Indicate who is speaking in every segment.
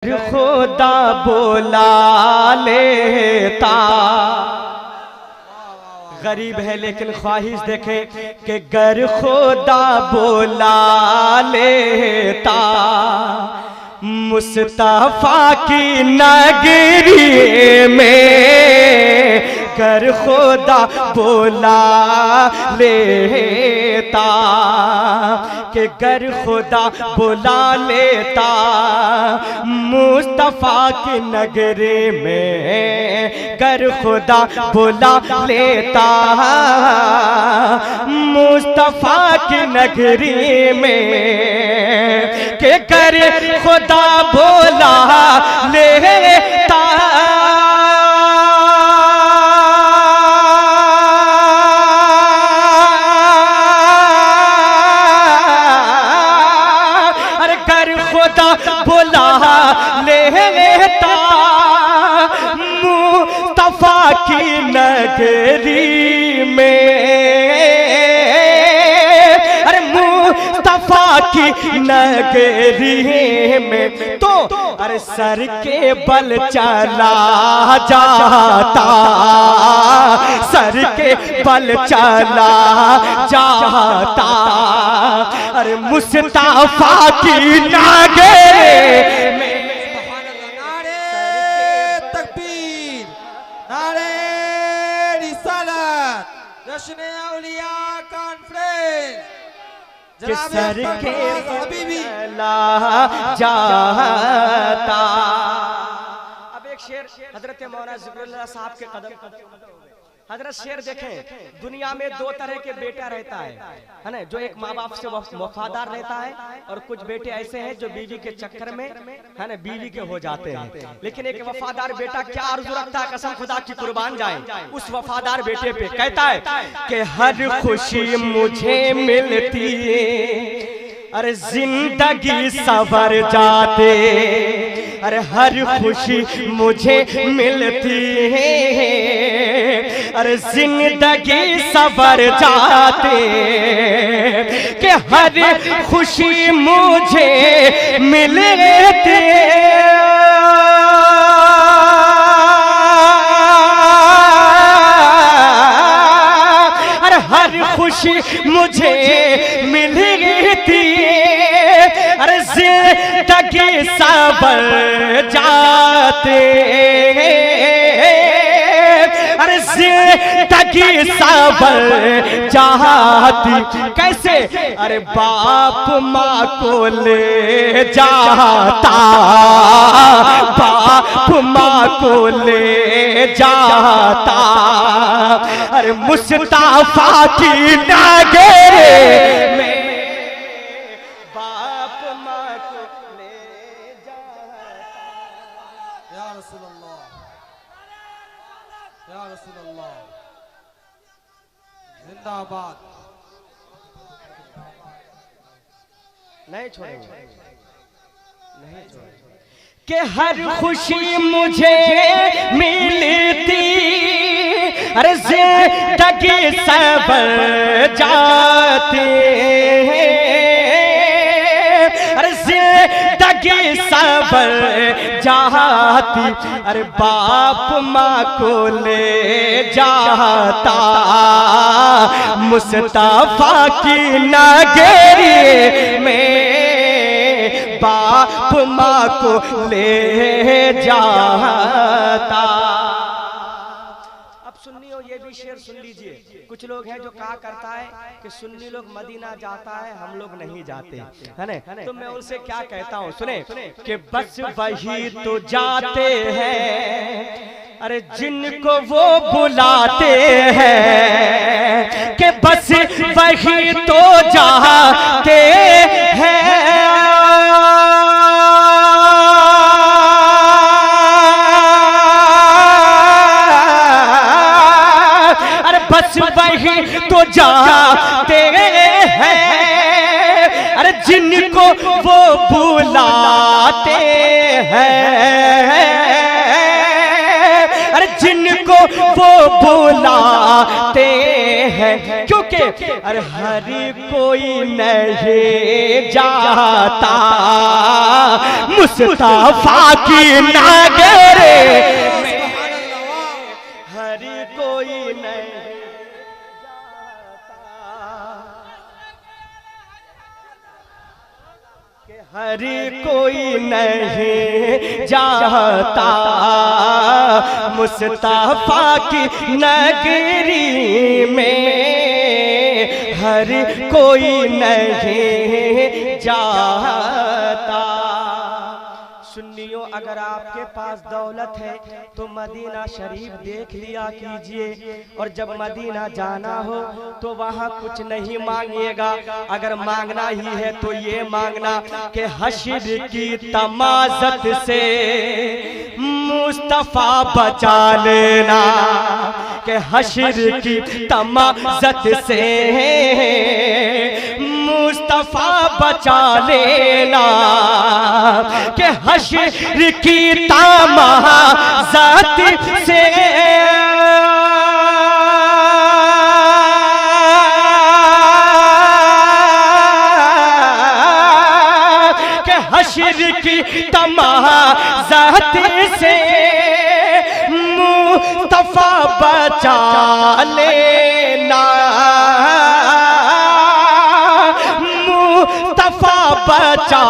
Speaker 1: खुदा बुला लेता। गरीब है लेकिन ख्वाहिश देखे कि गर खुदा बुला लेता, मुस्तफा की नगरी में गर खुदा बुला लेता, कि गर खुदा बुला लेता मुस्तफा की नगरी में, गर खुदा बुला लेता मुस्तफा की नगरी में, कि गर खुदा बुला लेता। बुला लेता मुस्तफा की नगरी में, अरे मुस्तफा की नगरी में तो अरे सर के बल चला जाता, सर के बल चला जाता, अरे मुस्तफा की नगरी में।
Speaker 2: नारे तकबीर, नारे रिसालत, जश्न औलिया कॉन्फ्रेंस,
Speaker 1: कि सर के चला जाता। अब एक शेर हजरत मौलाना ज़िक्रुल्लाह साहब के कदम हजरत शेर देखें, दुनिया में दो तरह के बेटा रहता है ना, जो एक माँ बाप से वफादार रहता है, और कुछ बेटे ऐसे हैं जो बीवी के चक्कर में है ना बीवी के हो जाते हैं। लेकिन एक वफादार बेटा क्या आरज़ू रखता है, कसम खुदा की कुर्बान जाए उस वफादार बेटे पे, कहता है कि हर खुशी मुझे मिलती है, अरे जिंदगी सवर जाते, अरे हर खुशी मुझे मिलती है, अरे जिंदगी सवर जाते, कि हर खुशी मुझे मिलती, अरे हर खुशी मुझे मिलती, अरे जिंदगी सवर जाते, अरे जिंदगी सवर जाती। कैसे? अरे बाप माँ को ले जाता, बाप माँ को ले जाता, अरे मुस्तफा की नगरी में
Speaker 2: जिंदाबाद।
Speaker 1: नहीं छोड़ेंगे, नहीं छोड़ेंगे, कि हर खुशी मुझे मिलती, अरे जिंदगी सवर जाती, अरे जिंदगी सवर जाती, अरे बाप माँ को ले जाता मुस्तफा की नगरी में, बाप माँ को ले जाता। अब सुन्नी हो ये भी शेर सुन लीजिए। कुछ लोग हैं जो कहा करता है कि सुन्नी लोग मदीना जाता है, हम लोग नहीं जाते, है ना। तो मैं उनसे क्या कहता हूँ, सुने कि बस वही तो जाते हैं, अरे जिनको वो बुलाते हैं, कि बस वही तो जाते हैं, अरे बस वही तो जाते हैं, अरे जिनको वो बुलाते हैं, अरे जिनको वो बुलाते हैं, क्योंकि के अरे हर कोई नहीं जाता मुस्तफा की नगरी में, हर कोई नहीं हर कोई नहीं जाता मुस्तफा की नगरी में, हर कोई नहीं जाता। सुन्नियों, अगर आपके पास दौलत है तो मदीना शरीफ देख लिया कीजिए, और जब मदीना जाना हो तो वहाँ कुछ नहीं मांगिएगा। अगर मांगना ही है तो ये मांगना कि हश्र की तमाज़त से मुस्तफा बचा लेना, कि हश्र की तमाज़त से मुस्तफा बचा लेना, कि हश्र की तमाज़त से हश्र की तमाज़त से मुस्तफा बचा लेना, मुस्तफा बचा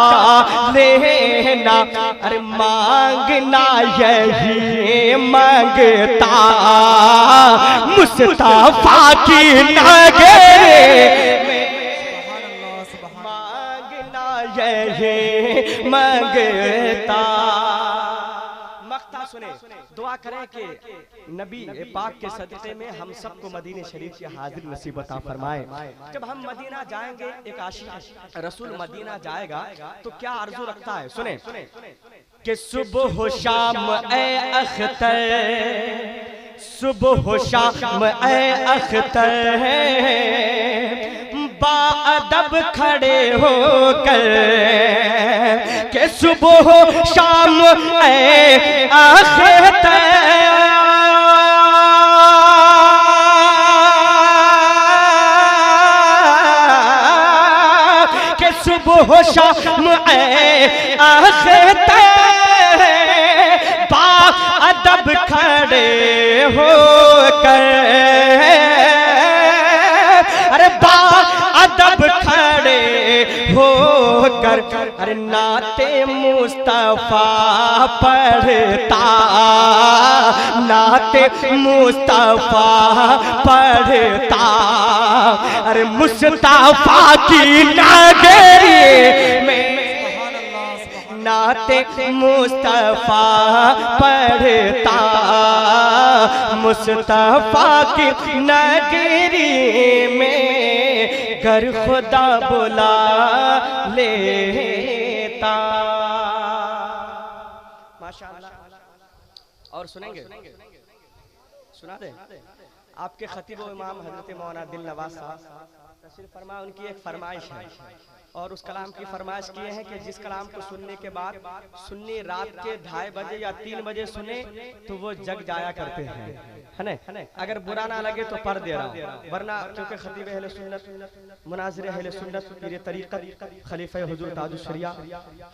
Speaker 1: लेना। अरे मांगना यही मांगता मुस्तफा की नगरी में, यही मांगता। मक्ता सुने, दुआ करें कि नबी पाक के सदक़े में हम सबको मदीने शरीफ की हाजिर नसीब अता फरमाए। जब हम मदीना जाएंगे, एक आशिक रसूल मदीना जाएगा तो क्या आरज़ू रखता है, सुने कि सुबह शाम ए अख्तर, सुबह शाम ए अख्तर बाअदब खड़े होकर, के सुबह शाम ए अख्तर, के सुबह शाम ए अख्तर बाअदब खड़े होकर, अरे बाअदब खड़े होकर, अरे नाते मुस्तफा पढ़ता, नाते मुस्तफा पढ़ता, अरे मुस्तफा की नगरी में नाते मुस्तफा पढ़ता, मुस्तफा की नगरी में घर खुदा बुला लेता। माशाअल्लाह। और सुनेंगे, सुना दे आपके खतीब व इमाम हजरत मौलाना दिल नवाज साहब तशरीफ फरमा, उनकी एक फरमाइश है, और उस कलाम की फरमाइश की है कि जिस कलाम को सुनने के बाद सुन्नी रात के 2:30 बजे या 3 बजे सुने तो वो जग जाया करते हैं, है ना। अगर बुरा ना लगे तो पढ़ दे रहा हूँ, वरना क्योंकि खतीब अहले सुन्नत, मुनाज़िर अहले सुन्नत, पीर तरीक़त, खलीफा हुज़ूर ताजुश शरिया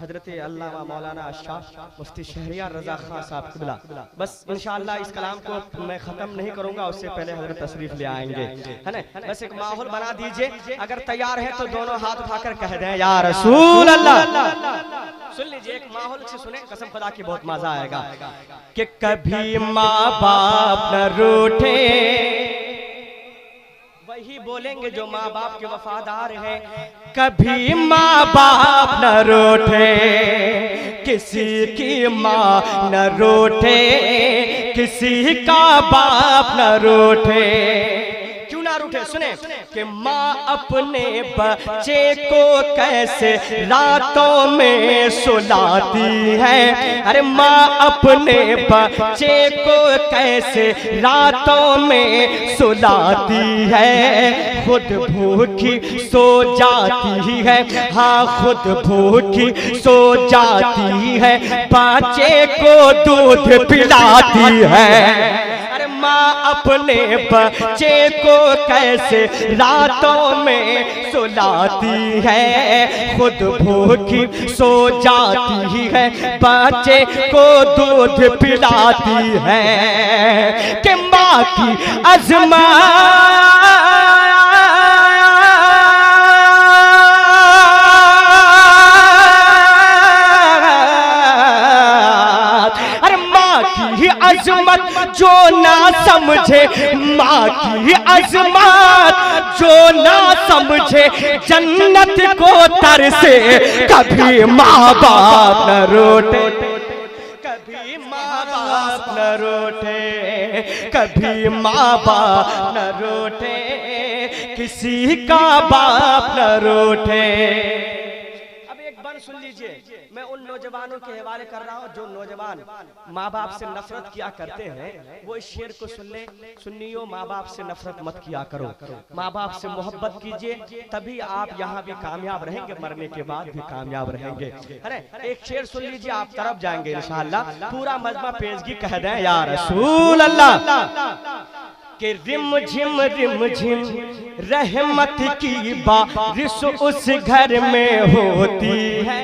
Speaker 1: हजरत अल्लामा मौलाना अशाह मुफ्ती शहरियार रज़ा खां साहब क़िबला, बस इंशाअल्लाह इस कलाम को मैं ख़त्म नहीं करूँगा, उससे पहले हजरत तशरीफ ले आएंगे, है ना। बस एक माहौल बना दीजिए, अगर तैयार है तो दोनों हाथ उठाकर कह दें या रसूल अल्लाह। सुन लीजिए, एक माहौल से सुने, कसम खुदा की बहुत मजा आएगा। कि कभी माँ बाप न रूठे, वही बोलेंगे जो माँ बाप के वफादार हैं। कभी माँ बाप न रूठे, किसी की माँ न रूठे, किसी का बाप न रूठे। क्यों ना रूठे, सुने कि माँ अपने बच्चे को कैसे रातों में सुलाती है, अरे माँ अपने बच्चे को कैसे रातों में सुलाती है। खुद भूखी सो जाती है, हाँ खुद भूखी सो जाती है, बच्चे को दूध पिलाती है। अरे माँ अपने बच्चे को कैसे रातों में सुलाती है, खुद भूखी सो जाती है, बच्चे को दूध पिलाती है कि माँ की अज़मत अज़मत जो ना समझे, माँ की अज़मत जो ना समझे, जन्नत को तरसे, कभी माँ बाप न रोटे, कभी माँ बाप न रोटे, कभी माँ बाप न रोटे, किसी का बाप न रोटे। सुन लीजिए, मैं उन नौजवानों के हवाले कर रहा हूँ जो नौजवान माँ बाप से नफरत किया करते हैं, वो इस शेर को सुन ले। सुन्नियों, माँ बाप से नफरत मत किया करो, माँ बाप से मोहब्बत कीजिए, तभी आप यहाँ भी कामयाब रहेंगे, मरने के बाद भी कामयाब रहेंगे। अरे एक शेर सुन लीजिए, आप तरफ जाएंगे इंशाअल्लाह। पूरा मजमा पेशगी कह दें या रसूल अल्लाह कि रिम झिम रहमत की बारिश उस घर में होती है।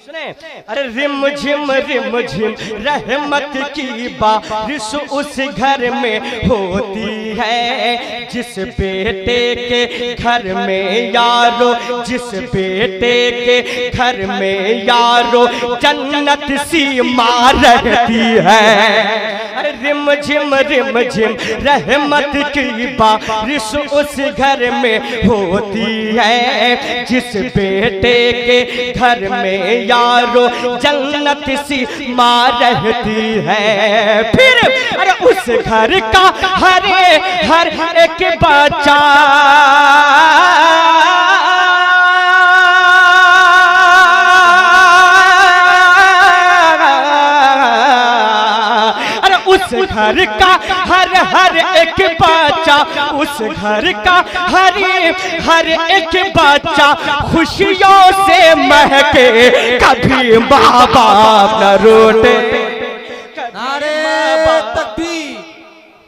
Speaker 1: सुने, अरे रिम झिम रहमत की बारिश उस घर में होती है, जिस बेटे के घर में यारो, जिस बेटे के घर में यारो जन्नत सी माँ रहती है। अरे रिम झिम रहमत की बारिश उस घर में होती है, जिस बेटे के घर में यारो जन्नत सी माँ रहती है। फिर अरे उस घर का हर एक बच्चा उस घर का हर एक बच्चा, उस घर का हर एक बच्चा खुशियों से महके, कभी माँ बाप न रोटे।
Speaker 2: नारे तकबीर,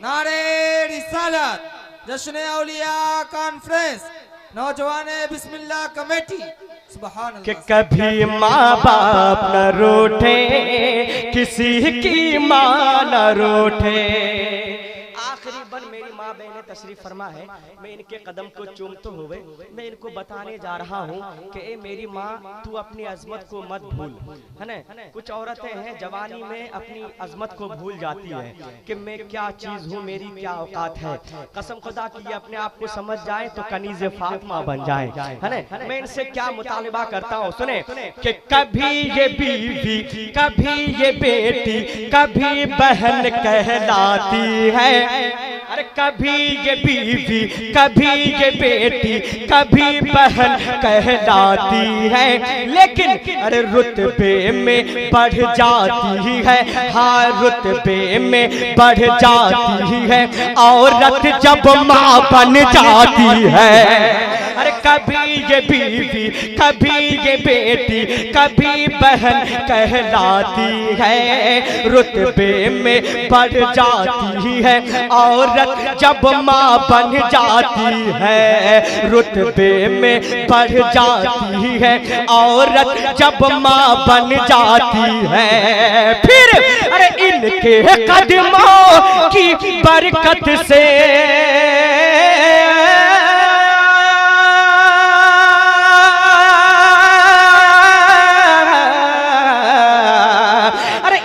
Speaker 2: नारे रिसालत, जश्न औलिया कॉन्फ्रेंस, नौजवान बिस्मिल्लाह कमेटी,
Speaker 1: कि कभी माँ बाप न रोटे, किसी की माँ न रोटे। आखिरी बन मेरी माँ बहनें तशरीफ फरमा है, मैं इनके कदम को चूमते हुए मैं इनको बताने जा रहा हूँ कि ए मेरी माँ, तू अपनी अजमत को मत भूल, है ना। कुछ औरतें हैं जवानी में अपनी अजमत को भूल जाती है कि मैं क्या चीज हूँ, मेरी क्या औकात है। कसम खुदा की ये अपने आप को समझ जाए तो कनीज़े फातिमा बन जाए, है ना। मैं इनसे क्या मुतालिबा करता हूँ, सुने कि कभी ये बीवी, कभी ये बेटी, कभी बहन कहलाती है। अरे कभी ये बीवी, कभी ये बेटी, कभी बहन कहलाती है, लेकिन अरे रुतबे में बढ़ जाती है, हाँ रुतबे में बढ़ जाती है औरत जब माँ बन जाती है। अरे कभी ये बीवी, कभी ये बेटी, कभी बहन कहलाती है, रुतबे में बढ़ जाती है औरत जब माँ बन जाती है, रुतबे में बढ़ जाती है औरत जब माँ बन जाती है। फिर अरे इनके कदमों की बरकत से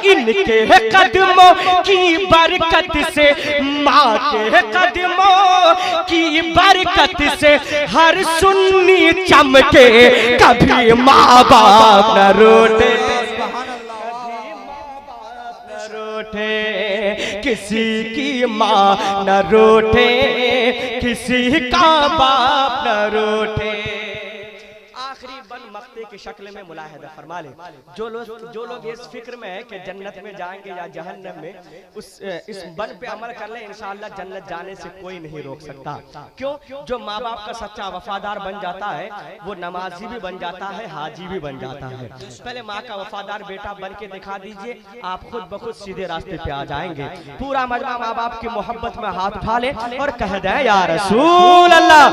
Speaker 1: इनके कदमों की बरकत से, माँ के कदमों की बरकत से हर सुन्नी चमके, कभी माँ बाप न रोटे, किसी की माँ न रोटे, किसी का बाप न रोटे। आखिरी बन मक्ते की शक्ल में मुलाहिदा फरमा ले। जो लोग इस फिक्र में है कि जन्नत में जाएंगे या जहन्नम में, इस बन पे अमल कर ले, इंशाअल्लाह जन्नत जाने से कोई नहीं रोक सकता। क्यों? जो माँ बाप का सच्चा वफादार बन जाता है वो नमाजी भी बन जाता है, हाजी भी बन जाता है। पहले माँ का वफादार बेटा बन के दिखा दीजिए, आप खुद ब खुद सीधे रास्ते पे आ जाएंगे। पूरा मजमा माँ बाप की मोहब्बत में हाथ उठा ले और कह दे या रसूल अल्लाह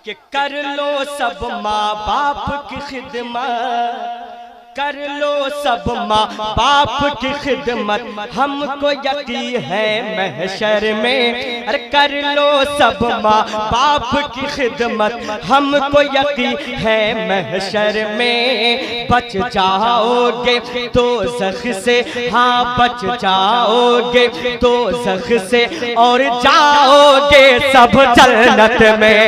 Speaker 1: कि कर लो सब माँ बाप की खिदमत, कर लो सब माँ बाप की खिदमत, हमको यकीन है महशर में। अरे कर लो सब माँ बाप की खिदमत, हमको यकीन है महशर में। बच जाओगे दोज़ख से, हाँ बच जाओगे दोज़ख से, और जाओगे सब जन्नत में।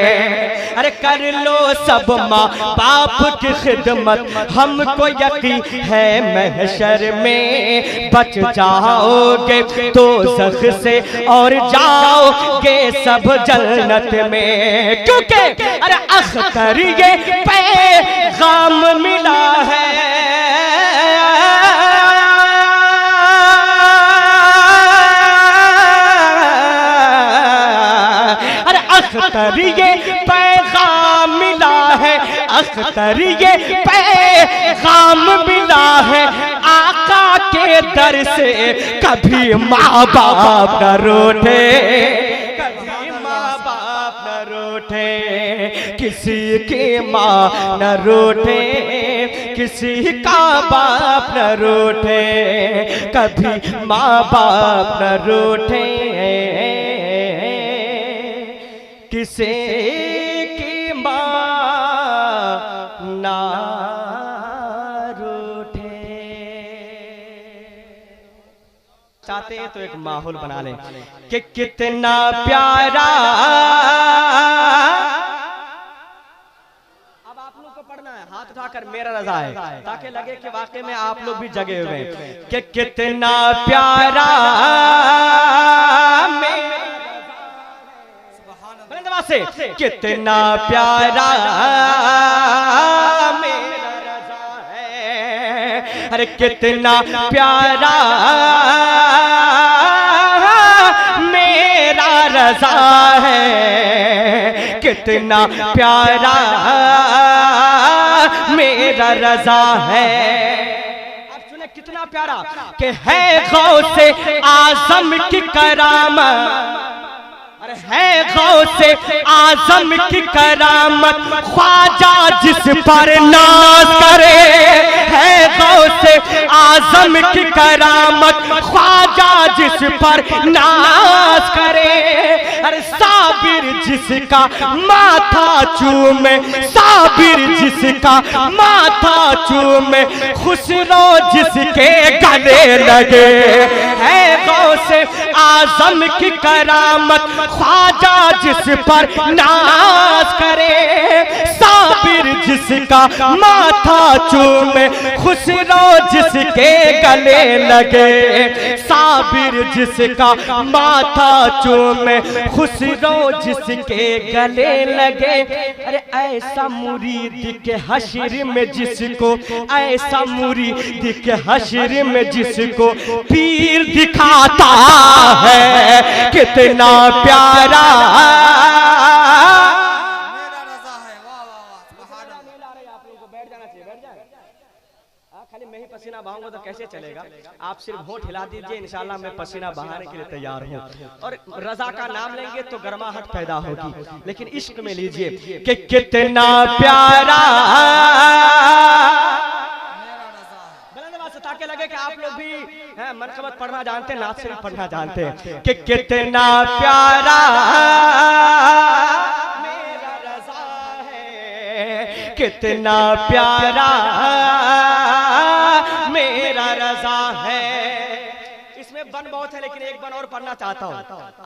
Speaker 1: अरे कर लो सब माँ बाप की खिदमत, हमको यकीन है महशर में। बच जाओगे दोज़ख से और जाओगे सब जन्नत में। क्योंकि अरे अख्तर ये पैगाम मिला है, अख्तर ये पैगाम मिला है, अख्तर ये पैगाम मिला है आका के दर से। कभी माँ बाप न रूठे, कभी माँ बाप न रूठे, किसी की माँ न रूठे, किसी का बाप न रूठे, कभी माँ बाप न रूठे, किसी की माँ ना रूठे। चाहते हैं तो एक माहौल बना लें कि कितना प्यारा। अब आप लोग को पढ़ना है, हाथ उठाकर मेरा रज़ा है, ताकि लगे कि वाकई में आप लोग भी जगे हुए हैं। कि कितना प्यारा से, कितना प्यारा मेरा रज़ा है। अरे कितना प्यारा मेरा रज़ा है, कितना प्यारा मेरा रज़ा है। अब सुने कितना प्यारा कि है गौसे आज़म की करामत, है गौसे आज़म की करामत, ख्वाजा जिस पर नाज करे। है गौसे आज़म की करामत, ख्वाजा जिस पर नाज करे। अरे साबिर जिसका माथा चूमे, साबिर जिसका माथा चूमे, खुसरो जिसके गले लगे। है गौसे आज़म की करामत, ख्वाजा जिस पर नाज करे। साबिर जिसका माथा चूमे, खुसरो जिसके गले लगे। साबिर जिसका माथा चूमे, खुसरो जिसके गले लगे। अरे ऐसा मुरीद के हश्र में जिसको, ऐसा मुरीद के हश्र में जिसको पीर दिखाता है, कितना प्यारा मेरा रज़ा है। वाह वाह वाह, सुभान अल्लाह। आप लोगों को बैठ जाना चाहिए, बैठ जाए। खाली मैं ही पसीना बहाऊंगा तो कैसे चलेगा? आप सिर्फ होंठ हिला दीजिए, इंशाल्लाह मैं पसीना बहाने के लिए तैयार हूँ। और रज़ा का नाम लेंगे तो गर्माहट पैदा होगी, लेकिन इश्क में लीजिए कि कितना प्यारा ताकि लगे कि आप लोग भी हैं मनकबत पढ़ना जानते हैं, नात शरीफ पढ़ना जानते हैं। कि कितना प्यारा मेरा रज़ा है, कितना प्यारा मेरा रज़ा है। इसमें बन बहुत है, लेकिन एक बन और पढ़ना चाहता हूँ।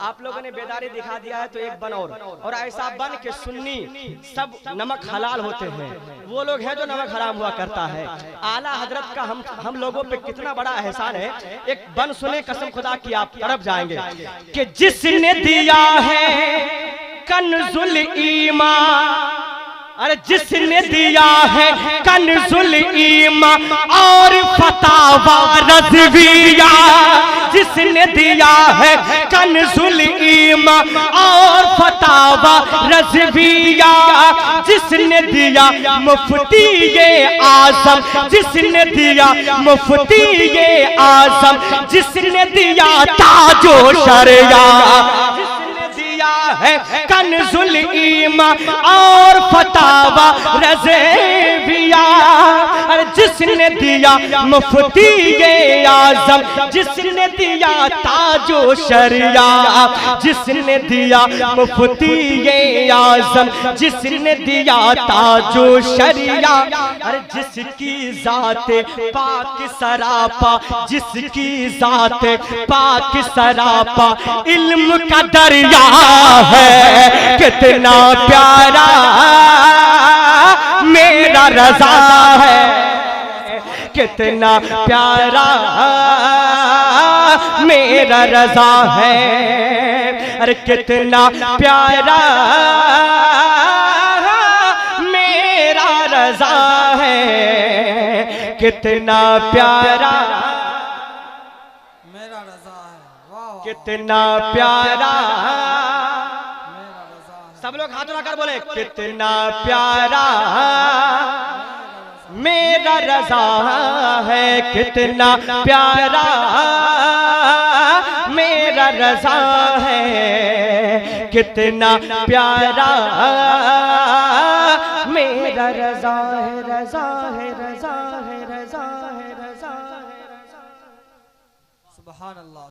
Speaker 1: आप लोगों ने बेदारी दिखा दिया है तो एक बन और ऐसा बन के सुन्नी सब नमक हलाल होते हैं, वो लोग हैं जो नमक हराम हुआ करता है। आला हजरत का हम लोगों पे कितना बड़ा एहसान है। एक बन सुने, कसम खुदा की आप तरफ जाएंगे कि जिसने दिया है कन्जुल ईमान। अरे जिसने दिया है कन्जुल ईमान और फतावा रज़विया, जिसने दिया है कन्जुल ईमान और फतावा रज़विया, जिसने दिया मुफ्ती ये आज़म, जिसने दिया मुफ्ती ये आज़म, जिसने दिया ताजो शरिया, है कन्जुल ईमान और फतावा रज़विया, अरे जिसने दिया मुफ्ती ये आज़म, जिसने दिया ताजो शरिया, जिसने दिया मुफ्ती ये आज़म, जिसने दिया ताजो शरिया, अरे जिसकी ज़ाते पाक सरापा, जिसकी ज़ाते पाक सरापा इल्म का दरिया है, कितना प्यारा मेरा रज़ा है, कितना प्यारा मेरा रज़ा है, अरे कितना प्यारा मेरा रज़ा है, कितना प्यारा
Speaker 2: मेरा रज़ा है। वाह
Speaker 1: कितना प्यारा, सब लोग हाथ उठाकर बोले कितना प्यारा मेरा रज़ा है, कितना प्यारा मेरा रज़ा है, कितना प्यारा मेरा रज़ा है, रज़ा है, रज़ा है, रज़ा है, रज़ा है, रज़ा है।
Speaker 2: सुभान अल्लाह।